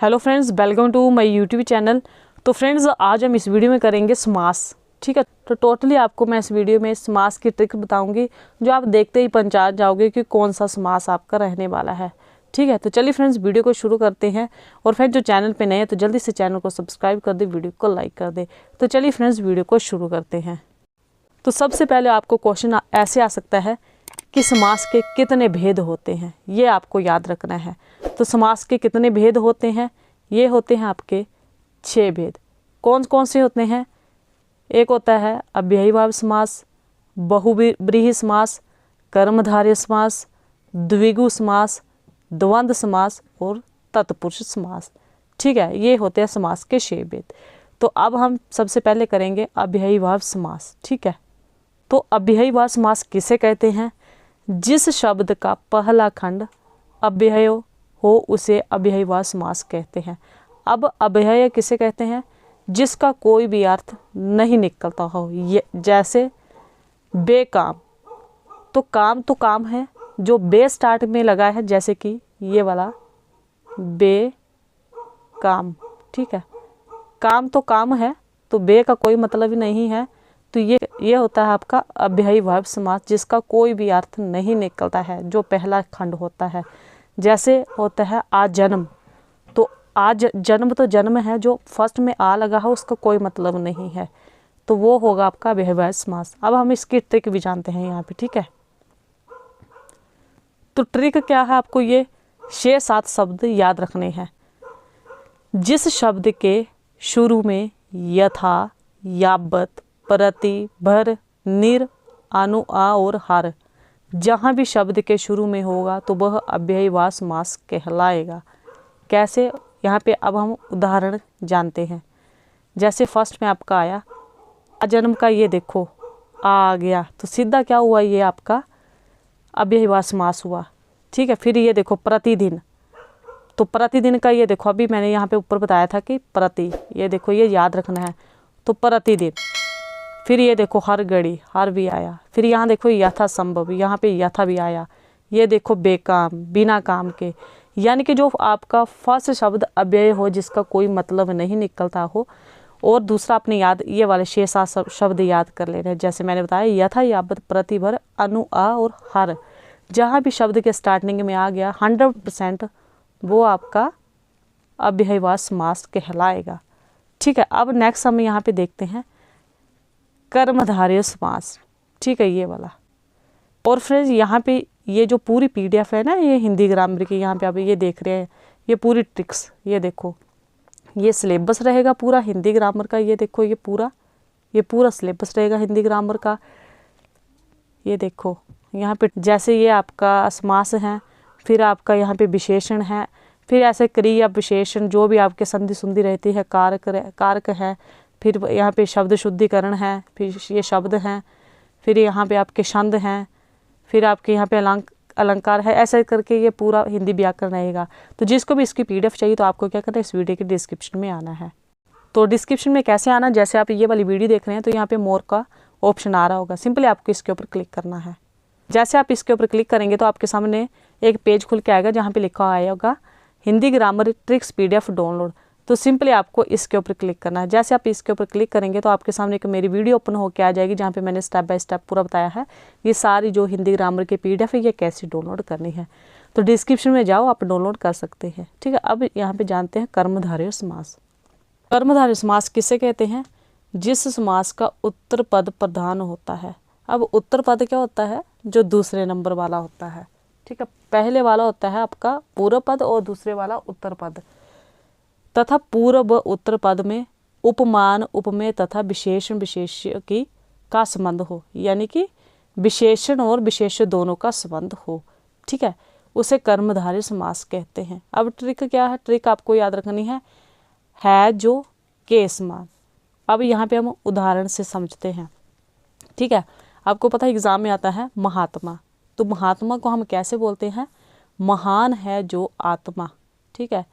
Hello friends, welcome to my YouTube channel. तो friends, आज हम इस वीडियो में करेंगे समास। ठीक है, तो टोटली आपको मैं इस वीडियो में समास की ट्रिक बताऊंगी जो आप देखते ही पहचान जाओगे कि कौन सा समास आपका रहने वाला है। ठीक है, तो चलिए फ्रेंड्स, वीडियो को शुरू करते हैं। और फ्रेंड्स, जो चैनल पे नए हैं तो जल्दी से चैनल को सब्सक्राइब कर दे, वीडियो को लाइक कर दे। तो चलिए फ्रेंड्स, वीडियो को शुरू करते हैं। तो सबसे पहले आपको क्वेश्चन ऐसे आ सकता है कि समास के कितने भेद होते हैं, ये आपको याद रखना है। तो समास के कितने भेद होते हैं? ये होते हैं आपके 6 भेद। कौन कौन से होते हैं? एक होता है अव्ययीभाव समास, बहुव्रीहि समास, कर्मधारय समास, द्विगु समास, द्वंद्व समास और तत्पुरुष समास। ठीक है, ये होते हैं समास के 6 भेद। तो अब हम सबसे पहले करेंगे अव्ययीभाव समास। ठीक है, तो अव्ययीभाव समास किसे कहते हैं? जिस शब्द का पहला खंड अव्यय हो उसे अव्ययीभाव समास कहते हैं। अब अव्यय किसे कहते हैं? जिसका कोई भी अर्थ नहीं निकलता हो। ये जैसे बेकाम, तो काम है जो बे स्टार्ट में लगा है, जैसे कि ये वाला बेकाम। ठीक है, काम तो काम है, तो बे का कोई मतलब ही नहीं है। तो ये होता है आपका अव्ययीभाव समास, जिसका कोई भी अर्थ नहीं निकलता है, जो पहला खंड होता है। जैसे होता है आजन्म, तो आज जन्म तो जन्म है, जो फर्स्ट में आ लगा है उसका कोई मतलब नहीं है, तो वो होगा आपका अव्ययीभाव समास। अब हम इसकी ट्रिक भी जानते हैं यहाँ पे। ठीक है, तो ट्रिक क्या है? आपको ये 6-7 शब्द याद रखने हैं। जिस शब्द के शुरू में यथा, यावत, प्रति, भर, निर, अनु, आ और हर, जहाँ भी शब्द के शुरू में होगा तो वह अव्ययीभाव समास कहलाएगा। कैसे? यहाँ पे अब हम उदाहरण जानते हैं। जैसे फर्स्ट में आपका आया अजन्म का, ये देखो आ गया, तो सीधा क्या हुआ? ये आपका अव्ययीभाव समास हुआ। ठीक है, फिर ये देखो प्रतिदिन, तो प्रतिदिन का ये देखो, अभी मैंने यहाँ पे ऊपर बताया था कि प्रति, ये देखो ये याद रखना है, तो प्रतिदिन। फिर ये देखो हर घड़ी, हर भी आया। फिर यहाँ देखो यथा संभव, यहाँ पे यथा भी आया। ये देखो बेकाम, बिना काम के। यानी कि जो आपका फर्स्ट शब्द अव्यय हो, जिसका कोई मतलब नहीं निकलता हो। और दूसरा आपने याद ये वाले 6-7 शब्द याद कर ले रहे हैं। जैसे मैंने बताया यथा, यावत, प्रति, भर, अनु, आ और हर, जहाँ भी शब्द के स्टार्टिंग में आ गया 100% वो आपका अव्ययीभाव समास कहलाएगा। ठीक है, अब नेक्स्ट हम यहाँ पे देखते हैं कर्मधारय समास। ठीक है, ये वाला। और फ्रेंड्स, यहाँ पे ये जो पूरी PDF है ना, ये हिंदी ग्रामर की, यहाँ पे आप ये देख रहे हैं, ये पूरी ट्रिक्स, ये देखो ये सिलेबस रहेगा पूरा हिंदी ग्रामर का। ये देखो ये पूरा सिलेबस रहेगा हिंदी ग्रामर का। ये देखो यहाँ पे जैसे ये आपका समास है, फिर आपका यहाँ पे विशेषण है, फिर ऐसे क्रिया विशेषण जो भी आपके संधि सुंधि रहती है, कारक है, फिर यहाँ पे शब्द शुद्धिकरण है, फिर ये शब्द हैं, फिर यहाँ पे आपके छंद हैं, फिर आपके यहाँ पे अलंकार है। ऐसे करके ये पूरा हिंदी व्याकरण रहेगा। तो जिसको भी इसकी PDF चाहिए तो आपको क्या करना है, इस वीडियो के डिस्क्रिप्शन में आना है। तो डिस्क्रिप्शन में कैसे आना? जैसे आप ये वाली वीडियो देख रहे हैं तो यहाँ पे मोर का ऑप्शन आ रहा होगा, सिंपली आपको इसके ऊपर क्लिक करना है। जैसे आप इसके ऊपर क्लिक करेंगे तो आपके सामने एक पेज खुल के आएगा, जहाँ पे लिखा आएगा Hindi grammar tricks PDF download. तो सिंपली आपको इसके ऊपर क्लिक करना है। जैसे आप इसके ऊपर क्लिक करेंगे तो आपके सामने एक मेरी वीडियो ओपन होकर आ जाएगी, जहाँ पे मैंने स्टेप बाय स्टेप पूरा बताया है ये सारी जो हिंदी ग्रामर की PDF है, ये कैसे डाउनलोड करनी है। तो डिस्क्रिप्शन में जाओ, आप डाउनलोड कर सकते हैं। ठीक है, अब यहाँ पे जानते हैं कर्मधारय समास। कर्मधारय समास किसे कहते हैं? जिस समास का उत्तर पद प्रधान होता है। अब उत्तर पद क्या होता है? जो दूसरे नंबर वाला होता है। ठीक है, पहले वाला होता है आपका पूर्व पद और दूसरे वाला उत्तर पद। तथा पूर्व व उत्तर पद में उपमान, उपमेय तथा विशेषण विशेष्य की का संबंध हो, यानी कि विशेषण और विशेष्य दोनों का संबंध हो। ठीक है, उसे कर्मधारय समास कहते हैं। अब ट्रिक क्या है? ट्रिक आपको याद रखनी है जो के समान। अब यहाँ पे हम उदाहरण से समझते हैं। ठीक है, आपको पता है एग्जाम में आता है महात्मा, तो महात्मा को हम कैसे बोलते हैं? महान है जो आत्मा। ठीक है,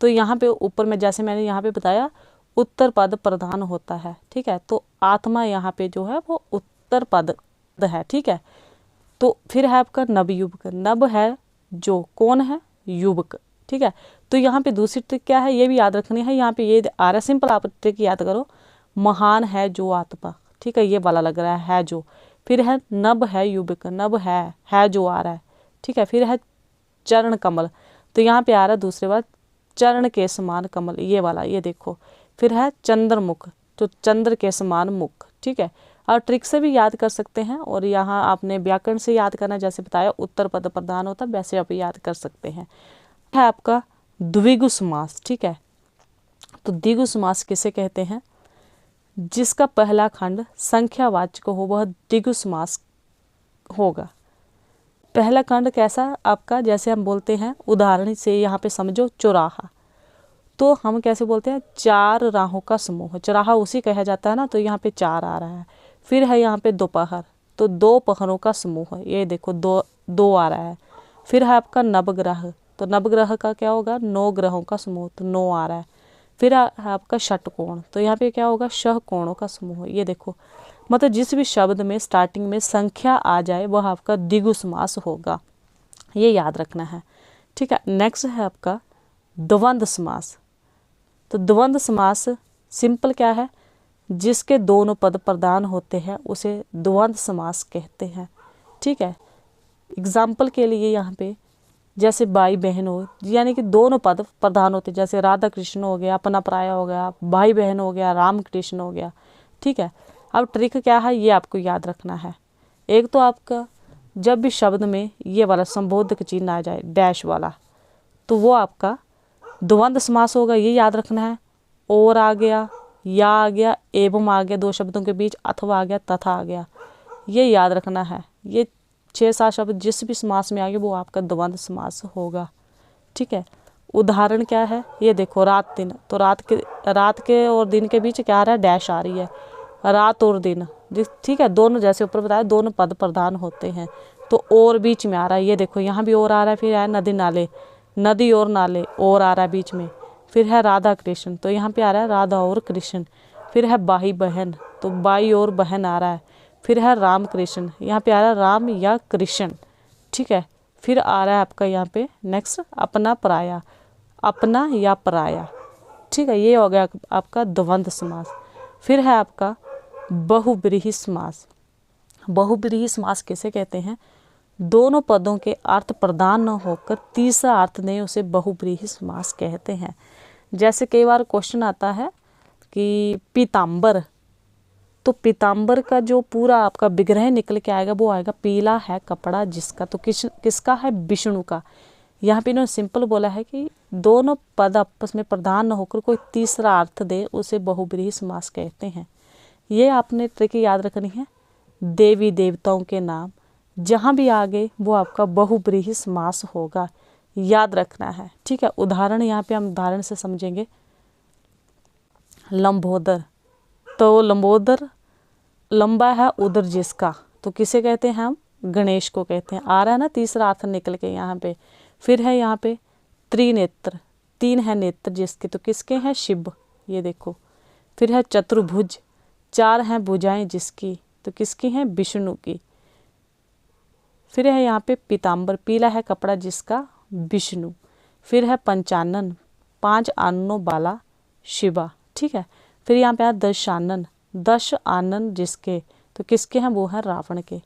तो यहाँ पे ऊपर में जैसे मैंने यहाँ पे बताया उत्तर पद प्रधान होता है। ठीक है, तो आत्मा यहाँ पे जो है वो उत्तर पद है। ठीक है, तो फिर है आपका नवयुवक। नव है जो, कौन है? युवक। ठीक है। तो यहाँ पे दूसरी ट्रिक क्या है, ये भी याद रखनी है। यहाँ पे ये आ रहा है, सिंपल आप ट्रिक याद करो, महान है जो आत्मा, ठीक है, ये वाला लग रहा है जो, फिर है नभ है युवक, नभ है जो आ रहा है, ठीक है, फिर है चरण कमल, तो यहाँ पे आ रहा है दूसरे बार चरण के समान कमल, ये वाला, ये देखो, फिर है चंद्रमुख, तो चंद्र के समान मुख, ठीक है। और ट्रिक से भी याद कर सकते हैं, और यहाँ आपने व्याकरण से याद करना, जैसे बताया उत्तर पद प्रधान होता, वैसे आप याद कर सकते हैं। है आपका द्विगु समास, ठीक है। तो द्विगु समास किसे कहते हैं, जिसका पहला खंड संख्यावाचक हो वह द्विगु समास होगा। पहला खंड कैसा आपका, जैसे हम बोलते हैं उदाहरण से यहाँ पे समझो चौराहा, तो हम कैसे बोलते हैं, चार राहों का समूह, चौराहा उसी कहा जाता है ना, तो यहाँ पे चार आ रहा है। फिर है यहाँ पे दोपहर, तो दो पहरों का समूह, ये देखो दो आ रहा है। फिर है आपका नवग्रह, तो नवग्रह का क्या होगा, 9 ग्रहों का समूह, तो 9 आ रहा है। फिर है आपका षटकोण, तो यहाँ पे क्या होगा, षटकोणों का समूह, ये देखो। मतलब जिस भी शब्द में स्टार्टिंग में संख्या आ जाए वह आपका द्विगु समास होगा, ये याद रखना है, ठीक है। नेक्स्ट है आपका द्वंद्व समास। तो द्वंद्व समास सिंपल क्या है, जिसके दोनों पद प्रधान होते हैं उसे द्वंद्व समास कहते हैं, ठीक है। एग्जाम्पल के लिए यहाँ पे जैसे भाई बहन हो, यानी कि दोनों पद प्रधान होते, जैसे राधा कृष्ण हो गया, अपना पराया हो गया, भाई बहन हो गया, राम कृष्ण हो गया, ठीक है। अब ट्रिक क्या है, ये आपको याद रखना है। एक तो आपका जब भी शब्द में ये वाला संबोधक चिन्ह आ जाए डैश वाला, तो वो आपका द्वंद्व समास होगा, ये याद रखना है। और आ गया, या आ गया, एवं आ गया, दो शब्दों के बीच, अथवा आ गया, तथा आ गया, ये याद रखना है। ये 6-7 शब्द जिस भी समास में आ गए वो आपका द्वंद्व समास होगा, ठीक है। उदाहरण क्या है, ये देखो रात दिन, तो रात के और दिन के बीच क्या आ रहा है, डैश आ रही है, रात और दिन, ठीक है। दोनों जैसे ऊपर बताया दोनों पद प्रधान होते हैं, तो और बीच में आ रहा है, ये देखो यहाँ भी और आ रहा है। फिर है नदी नाले, नदी और नाले, और आ रहा है बीच में। फिर है राधा कृष्ण, तो यहाँ पे आ रहा है राधा और कृष्ण। फिर है भाई बहन, तो भाई और बहन आ रहा है। फिर है राम कृष्ण, यहाँ पे आ रहा है राम या कृष्ण, ठीक है। फिर आ रहा है आपका यहाँ पे नेक्स्ट अपना पराया, अपना या पराया, ठीक है। ये हो गया आपका द्वंद्व समास। फिर है आपका बहुब्रीहि समास। बहुब्रीहि समास किसे कहते हैं, दोनों पदों के अर्थ प्रदान न होकर तीसरा अर्थ ने उसे बहुब्रीहि समास कहते हैं। जैसे कई बार क्वेश्चन आता है कि पीताम्बर, तो पीताम्बर का जो पूरा आपका विग्रह निकल के आएगा वो आएगा पीला है कपड़ा जिसका, तो किसका है, विष्णु का। यहाँ पे इन्होंने सिंपल बोला है कि दोनों पद आपस में प्रधान न होकर कोई तीसरा अर्थ दे उसे बहुब्रीहि समास कहते हैं। ये आपने ट्रिक याद रखनी है, देवी देवताओं के नाम जहाँ भी आ गए वो आपका बहुब्रीहि समास होगा, याद रखना है, ठीक है। उदाहरण यहाँ पे हम उदाहरण से समझेंगे। लंबोदर, तो लंबोदर लंबा है उदर जिसका, तो किसे कहते हैं हम, गणेश को कहते हैं। आ रहा है ना तीसरा अर्थ निकल के यहाँ पे। फिर है यहाँ पे त्रिनेत्र, 3 है नेत्र जिसके, तो किसके हैं, शिव, ये देखो। फिर है चतुर्भुज, 4 हैं भुजाएं जिसकी, तो किसकी हैं, विष्णु की। फिर है यहाँ पे पीताम्बर, पीला है कपड़ा जिसका, विष्णु। फिर है पंचानन, 5 आननों वाला शिवा, ठीक है। फिर यहाँ पे है दशानन, 10 आनन जिसके, तो किसके हैं, वो हैं रावण के।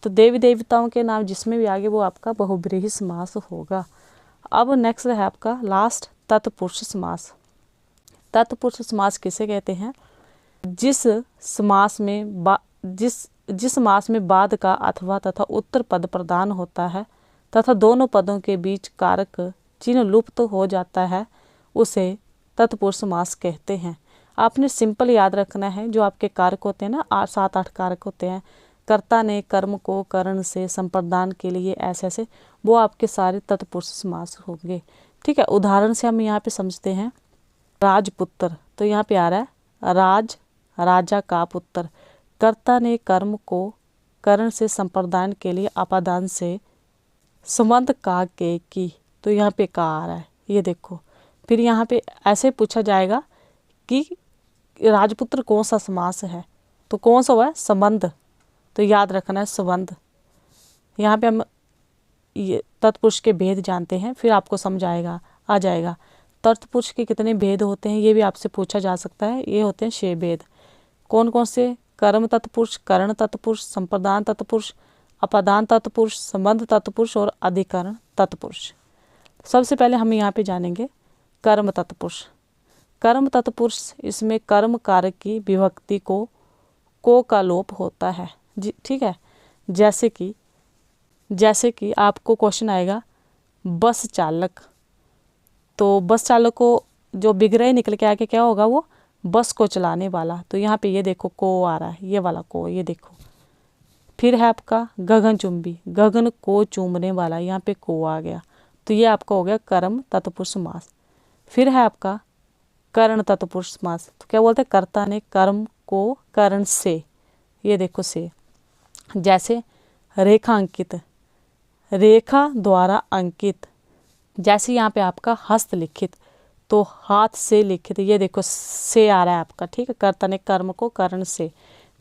तो देवी देवताओं के नाम जिसमें भी आगे वो आपका बहुब्रीहि समास होगा। अब नेक्स्ट है आपका लास्ट तत्पुरुष समास। तत्पुरुष समास किसे कहते हैं, जिस समास में बाद का अथवा तथा उत्तर पद प्रदान होता है तथा दोनों पदों के बीच कारक चिन्ह लुप्त हो जाता है उसे तत्पुरुष समास कहते हैं। आपने सिंपल याद रखना है, जो आपके कारक होते हैं ना, 7-8 कारक होते हैं, कर्ता ने कर्म को करण से संप्रदान के लिए ऐसे, वो आपके सारे तत्पुरुष समास होंगे, ठीक है। उदाहरण से हम यहाँ पे समझते हैं, राजपुत्र, तो यहाँ पे आ रहा है राज, राजा का पुत्र। कर्ता ने कर्म को करण से संप्रदान के लिए अपादान से संबंध का के की, तो यहाँ पे का आ रहा है, ये देखो। फिर यहाँ पे ऐसे पूछा जाएगा कि राजपुत्र कौन सा समास है, तो कौन सा हुआ है, संबंध, तो याद रखना है संबंध। यहाँ पे हम ये तत्पुरुष के भेद जानते हैं, फिर आपको समझ आ जाएगा। तत्पुरुष के कितने भेद होते हैं ये भी आपसे पूछा जा सकता है। ये होते हैं 6 भेद। कौन कौन से? कर्म तत्पुरुष, करण तत्पुरुष, संप्रदान तत्पुरुष, अपादान तत्पुरुष, संबंध तत्पुरुष और अधिकरण तत्पुरुष। सबसे पहले हम यहाँ पे जानेंगे कर्म तत्पुरुष। कर्म तत्पुरुष, इसमें कर्म कारक की विभक्ति को का लोप होता है जी, ठीक है। जैसे कि आपको क्वेश्चन आएगा बस चालक, तो बस चालक को जो विग्रह निकल के आके क्या होगा, वो बस को चलाने वाला। तो यहाँ पे ये देखो को आ रहा है, ये वाला को, ये देखो। फिर है आपका गगनचुंबी, गगन को चूमने वाला, यहाँ पे को आ गया। तो ये आपका हो गया कर्म तत्पुरुष समास। फिर है आपका करण तत्पुरुष समास। तो क्या बोलते हैं, कर्ता ने कर्म को करण से, ये देखो से। जैसे रेखांकित, रेखा द्वारा अंकित। जैसे यहाँ पे आपका हस्तलिखित, तो हाथ से लिखित, ये देखो से आ रहा है आपका, ठीक है। कर्ता ने कर्म को करण से।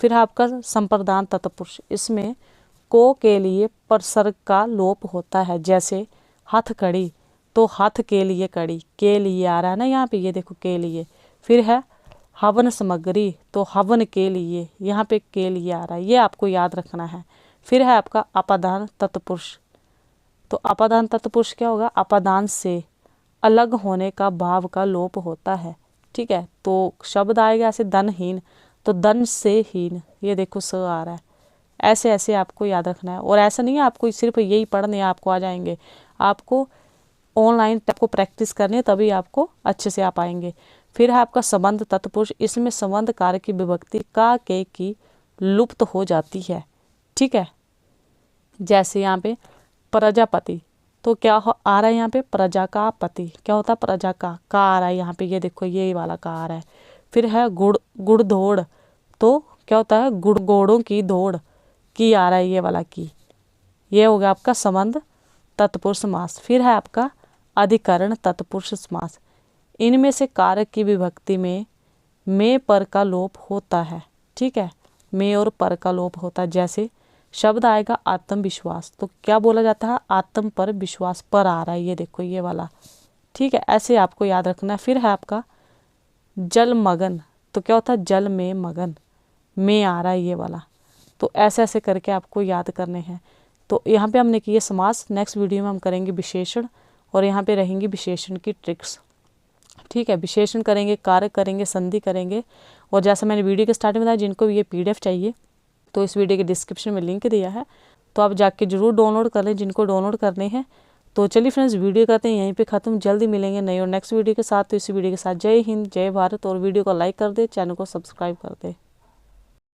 फिर आपका संप्रदान तत्पुरुष, इसमें को के लिए परसर्ग का लोप होता है। जैसे हथकड़ी, तो हाथ के लिए कड़ी, के लिए आ रहा है ना यहाँ पे, ये देखो के लिए। फिर है हवन सामग्री, तो हवन के लिए, यहाँ पे के लिए आ रहा है, ये आपको याद रखना है। फिर है आपका अपादान तत्पुरुष, तो अपादान तत्पुरुष क्या होगा, अपादान से अलग होने का भाव का लोप होता है, ठीक है। तो शब्द आएगा ऐसे धनहीन, तो धन से हीन, ये देखो स आ रहा है। ऐसे ऐसे आपको याद रखना है। और ऐसा नहीं है आपको सिर्फ यही पढ़ने आपको आ जाएंगे, आपको ऑनलाइन आपको प्रैक्टिस करनी है, तभी आपको अच्छे से आ पाएंगे। फिर है आपका संबंध तत्पुरुष, इसमें संबंध कारक की विभक्ति का के की लुप्त हो जाती है, ठीक है। जैसे यहाँ पे प्रजापति, तो क्या आ रहा है यहाँ पे, प्रजा का पति, क्या होता है, प्रजा का आ रहा है यहाँ पे, ये देखो ये वाला का आ रहा है। फिर है गुड़ दौड़, तो क्या होता है, गुड़ घोड़ों की दौड़, की आ रहा है, ये वाला की। ये हो गया आपका संबंध तत्पुरुष समास। फिर है आपका अधिकरण तत्पुरुष समास। इनमें से कारक की विभक्ति में पर का लोप होता है, ठीक है। में और पर का लोप होता है। जैसे शब्द आएगा आत्मविश्वास, तो क्या बोला जाता है, आत्म पर विश्वास, पर आ रहा है, ये देखो ये वाला, ठीक है। ऐसे आपको याद रखना है। फिर है आपका जलमगन, तो क्या होता है, जल में मगन, में आ रहा है, ये वाला। तो ऐसे ऐसे करके आपको याद करने हैं। तो यहाँ पे हमने किए समास। नेक्स्ट वीडियो में हम करेंगे विशेषण, और यहाँ पे रहेंगी विशेषण की ट्रिक्स, ठीक है। विशेषण करेंगे, कारक करेंगे, संधि करेंगे। और जैसा मैंने वीडियो के स्टार्टिंग में बताया, जिनको भी ये PDF चाहिए तो इस वीडियो के डिस्क्रिप्शन में लिंक दिया है, तो आप जाके जरूर डाउनलोड कर लें जिनको डाउनलोड करने हैं। तो चलिए फ्रेंड्स, वीडियो करते हैं यहीं पे ख़त्म। जल्दी मिलेंगे नई और नेक्स्ट वीडियो के साथ। तो इस वीडियो के साथ जय हिंद, जय भारत। और वीडियो को लाइक कर दे, चैनल को सब्सक्राइब कर दे।